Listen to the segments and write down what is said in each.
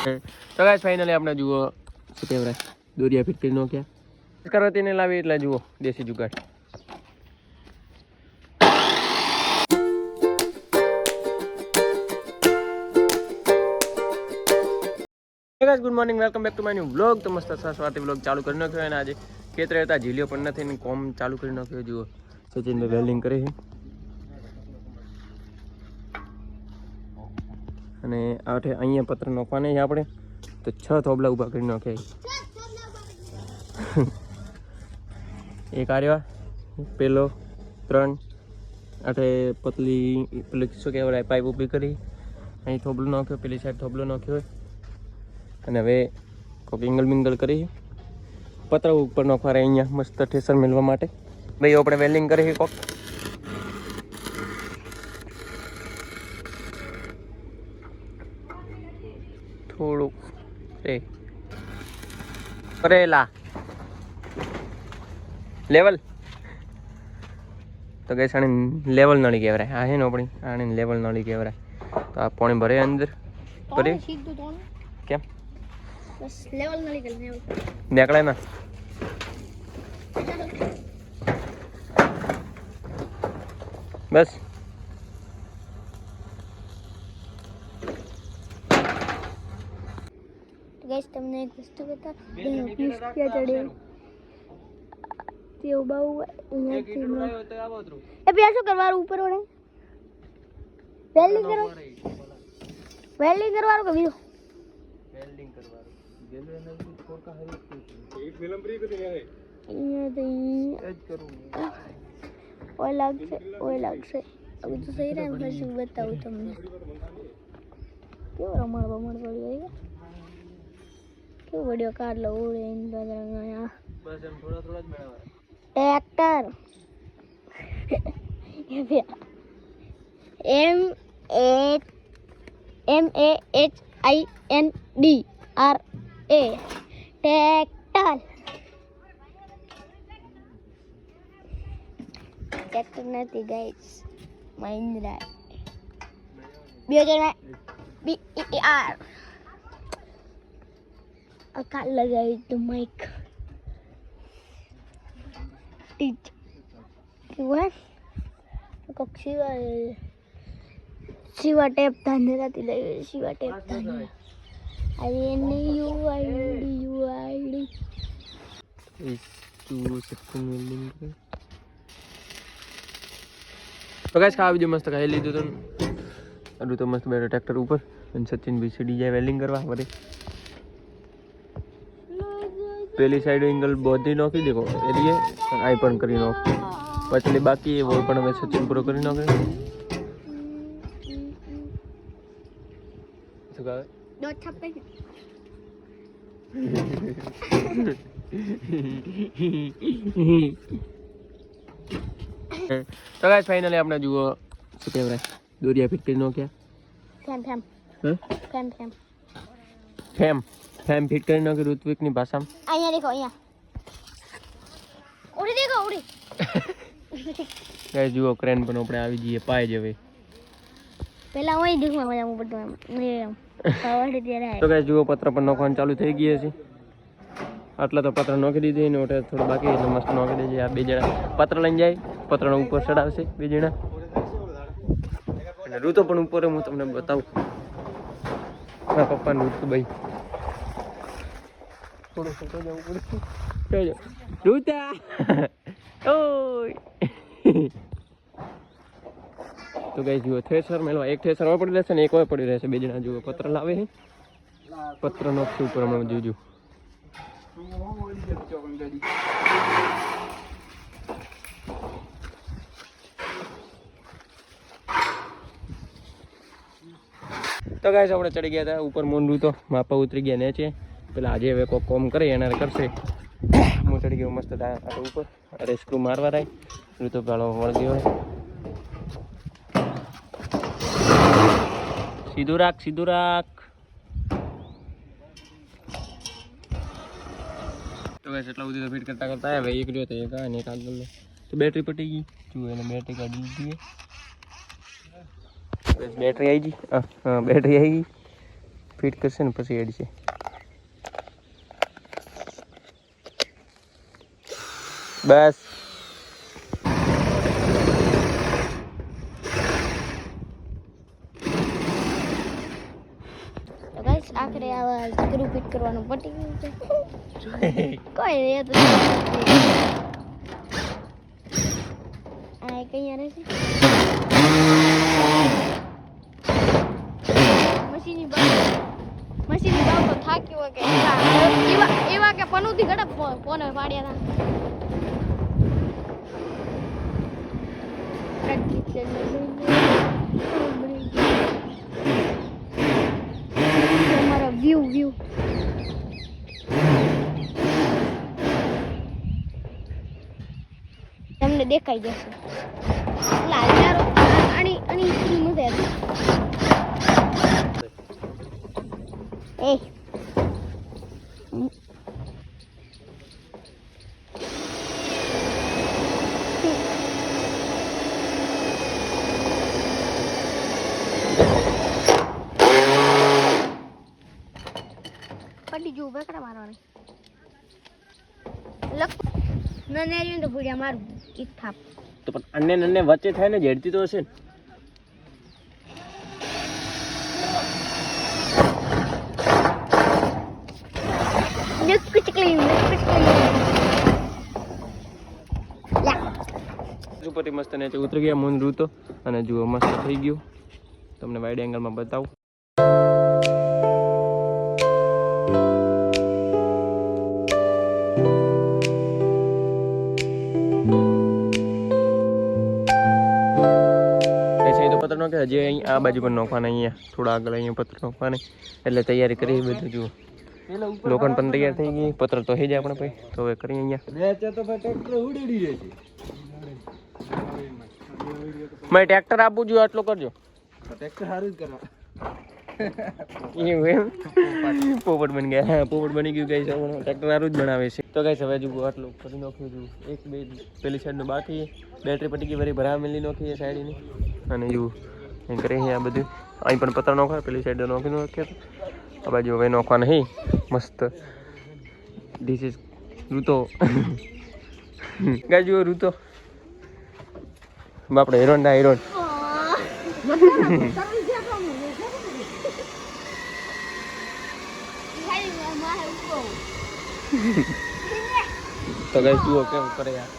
તો guys finally આપણે જુઓ શું કહેવાય દોરિયા ફિટ કરી નાખ્યા કરવા તેને લાવી એટલે જુઓ દેશી જુગાડ. Guys good morning, welcome back to my new vlog. તો મસ્ત સ્વાતિ વ્લોગ ચાલુ કરી નાખ્યો અને આજે ખેતરે હતા ઝીલ્યો પણ નથી ને કોમ ચાલુ કરી નાખ્યો. જુઓ સચિનભાઈ વેલ્ડિંગ કરે છે અને આઠે અહીંયા પત્ર નાખવાને છે આપણે તો 6 થોબલા ઊભા કરી નાખ્યા. એક આર્યા પેલો 3 આઠે પતલી પેલી શું કહેવાય પાઇપ ઊભી કરી અહીં થોબલો નાખ્યો, પેલી સાઈડ થોબલો નાખ્યો અને હવે કોઈક એંગલ મિંગલ કરી પતરા ઉપર નાખવા અહીંયા મસ્ત ઠેસર મેળવા માટે. ભાઈ આપણે વેલ્ડિંગ કરી કોક થોડુંક કરેલા લેવલ તો ગઈ આને લેવલ નળી કહેવાય. આ છે ને આપણી આને લેવલ નળી કહેવાય. તો આ પાણી ભરે અંદર ભરે કેમ બસ લેવલ નળી કરી લેવલ નીકળે ના બસ. ગાઈસ તમને એક વસ્તુ બતા ક્યાં ચડે તે ઉબાઉ અહીંયાથી એ પ્યા શું કરવાનું ઉપર ઓને વેલ્ડિંગ કરવાનું કે બીજું વેલ્ડિંગ કરવાનું ગેલે એનર્જી થોડકા હે એક ફિલ્મ પ્રી કરી હે અહીંયાથી એજ કરું ઓય લાગશે અભી તો સહી રહે પછી બતાવું તમને કેવો રમણ બમણ પડી ગઈ કેવો વિડિયો કાઢ લો ઉડે ઇન બદરંગા બસ એમ થોડા થોડા જ મેળવા ટ્રેક્ટર MAHINDRA ટ્રેક્ટર નથી guys Mahindra 2000 BER I can't લગાવી the mic ટીચ કેવું કોક શિવા ટેપ ધાંધેરાથી લઈ Shiva tape Dhandhera INUID is to Sachin welding કરે. તો ગાઈસ આ વિડિયો મસ્ત ખાઈ લીધું તો અડું તો મસ્ત બેઠો ટ્રેક્ટર ઉપર અને સચિન બી સીડી જાય વેલ્ડિંગ કરવા બધે. પેલી સાઈડ એંગલ બધી નાખી દેખો એરીએ આઈ પણ કરી નાખ પછી બાકી वो પણ હવે સચિન પૂરો કરી નાખે. શું કહે દો છપ્પે તો ગાઈસ ફાઇનલી આપણે જુઓ શું કહેવાય દોરિયા ફિટ કરી નાખ્યા. ફેમ ફિટ કરી નાખ્યું ઋત્વિકની ભાષામાં. અહીંયા દેખો અહીંયા ઉડી દેખો ઉડી ગાઈસ જુઓ ક્રેન પણ આપણે આવી જઈએ પાય જ હવે. પેલા ઓય દેખવા મજા હું બધું એમ પાવર ત્યારે તો ગાઈસ જુઓ પત્ર પણ નાખવાનું ચાલુ થઈ ગયા છે. આટલા તો પત્ર નાખી દીધી ને ઓટે થોડું બાકી એટલે મસ્ત નાખી દેજે. આ બે જણા પત્ર લઈને જાય પત્રનો ઉપર ચડાવશે બે જણા અને ઋતો પણ ઉપર હું તમને બતાવું. મારા પપ્પાને ઋતુભાઈ થોડું તો જવું પડે ઋતા ઓય. તો ગાઈસ જુઓ થ્રેસર મેળવા એક થ્રેસર હવે પડી રહેશે ને એક હવે પડી રહેશે. બે જણા જુઓ પત્ર લાવે છે પત્ર નાખશે ઉપર હમણાં જોજો. તો ગાઈસ આપણે ચડી ગયા હતા ઉપર મોનરું તો માપા ઉતરી ગયા ને છે પેલા આજે હવે કોક કોમ કરે એના કરશે. હું ચડી ગયો મસ્ત ઉપર અરે સ્ક્રૂ મારવા રાય ઋતુ પેલો વળગ્યો હોય. સીધું રાખ તો ગાઈસ એટલા સુધી તો ફિટ કરતા આવ્યા એક રહ્યો તો એક આ ને એક આગળ તો બેટરી પટી ગઈ જુઓ એને બેટરી કાઢી દીધી. બેટરી આવી ગઈ. હા બેટરી આવી ગઈ ફિટ કરશે ને પછી હેડ છે. બસ તો ગાઈસ આખરે આવા સ્ક્રૂ ફિટ કરવાનું પટી ગયું છે. કોઈ રે તો આ કઈ રહે છે મશીની બાપ તો થાક્યો કે એવા કે પનુથી ગડપ ફોન પાડ્યા હતા મારા વ્યૂ તમને દેખાઈ જશે લાલ યાર આની સ્ક્રીન મજા એ પડી જવું બેકડા મારવાની લક મને આવ્યું તો ભૂડ્યા મારું એક થાપ તો પણ અન્ને વચ્ચે થાય ને ઝેડતી તો હશે ને ઉપરથી મસ્ત નીચે ઉતરી ગયા મૂન રૂતો અને જુઓ મસ્ત થઈ ગયું તમને વાઇડ એંગલમાં બતાવું પત્ર નો કે હજી અહીં આ બાજુ પણ નોખવાના અહીંયા થોડા આગળ અહીંયા પત્ર નોખવાના એટલે તૈયારી કરી બધું જુઓ લોકોને પણ તૈયાર થઈ ગઈ પત્ર તો થઈ જાય આપણે ભાઈ તો હવે કરીએ અહીંયા મેં ટ્રેક્ટર આપવું જોઈએ આટલો કરજો ટ્રેક્ટર સારું જ કરવા પોપટ બની ગયા હા પોપટ બની ગયું કઈ ટ્રેક્ટર સારું જ બનાવે છે તો કઈ હવે જુઓ આટલું કરી નાખ્યું છું એક બે પેલી સાઈડનું બાકી બેટરી પટી ગઈ વળી ભરા મેલી નાખીએ સાઈડની અને જુઓ અહીં કરી આ બધું અહીં પણ પત્ર નોખા પેલી સાઈડ નોખી નાખ્યા આ બાજુ હવે નોખવા નહીં મસ્ત ધીસ ઇઝ ઋતો ગાય જુઓ ઋતો બાપડે હિરોન ના હિરોન તો ગાય જુઓ કેમ કરે યાર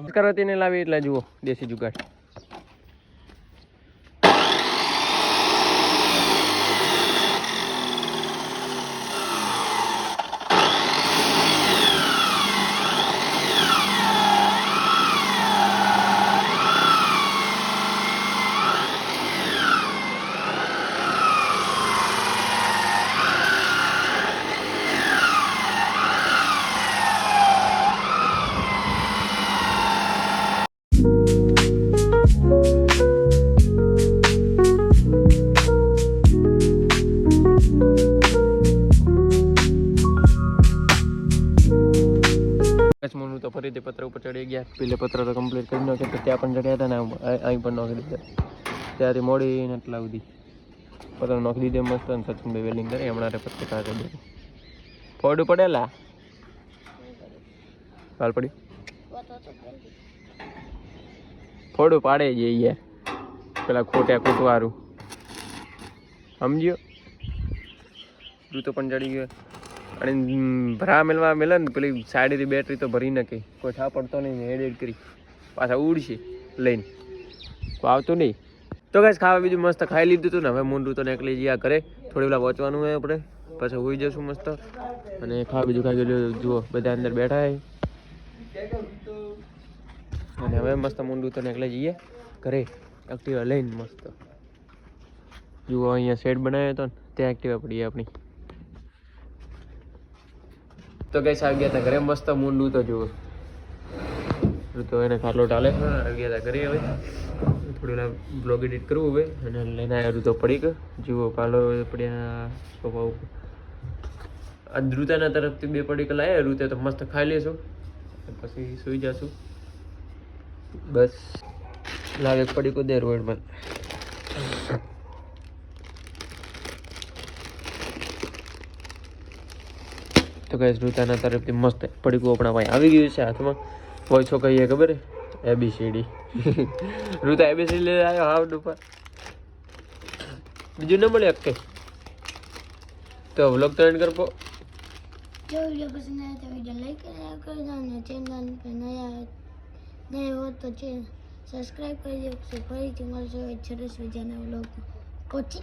કરો તેને લાવી એટલે જુઓ દેશી જુગાડ તો ફરીથી પત્ર ઉપર ચડી ગયા પેલે પત્ર તો કમ્પ્લીટ કરી નાખ્યા તો ત્યાં પણ ચડ્યા હતા ને અહીં પણ નાખી દીધા ત્યાંથી મોડી એટલા સુધી પત્ર નાખી દીધે મસ્ત અને સચિનભાઈ વેલ્ડિંગ કરે હમણાં પત્રકાર કરી દીધું ફોડું પડેલા હાલ પડી ફોડું પાડે છે યાર પેલા ખોટ્યા ખોટવારું સમજ્યો તું તો પણ ચડી ગયો અને ભરા મેળવા મેલે ને પેલી સાઈડથી બેટરી તો ભરી નાખી કોઈ છા પડતો નહીં એડિટ કરી પાછા ઉડશે લઈને આવતું નહીં તો કાંઈ ખાવા બીજું મસ્ત ખાઈ લીધું હતું ને હવે મૂંડું તો નીકળી જઈએ ઘરે થોડી પેલા પહોંચવાનું હોય આપણે પછી હોઈ જશું મસ્ત અને ખાવા બીજું ખાઈ ગયેલું જુઓ બધા અંદર બેઠા હોય અને હવે મસ્ત મૂંડું તો નીકળી જઈએ ઘરે એક્ટિવા લઈને મસ્ત જુઓ અહીંયા શેડ બનાવ્યો હતો ને ત્યાં એક્ટિવા પડી આપણી તો કઈ આવી ગયા હતા ઘરે મસ્ત મૂંડું તો જુઓ તો એને ખાટલો ટાલે આવી ગયા હતા ઘરે હવે થોડી બ્લોગ એડિટ કરવું હવે અને લઈને આવ્યા તો પડી ગયો જુઓ કાલો પડ્યા સોફા ઉપર આ ઋતાના તરફથી 2 પડીકા લાવ્યા ઋતે તો મસ્ત ખાઈ લેશું પછી સુઈ જશું બસ લાવે એક પડી કો દે રોડમાં તો ગાઈસ ઋતાના તરફથી મસ્ત પડીકું આપણા ભાઈ આવી ગયું છે હાથમાં કોઈ છો કહીએ ખબર હે ABCD ઋતા ABCD લઈ આવ્યો હાવ ઉપર બીજું ન મળે કઈ તો વ્લોગ તો એન્ડ કરપો જો वीडियो पसंद आया तो वीडियो लाइक कर दो और चैनल पे नए हो तो चैनल सब्सक्राइब कर दो। फिर फरीથી મળશું એક સરસ મજાના વ્લોગ કોચી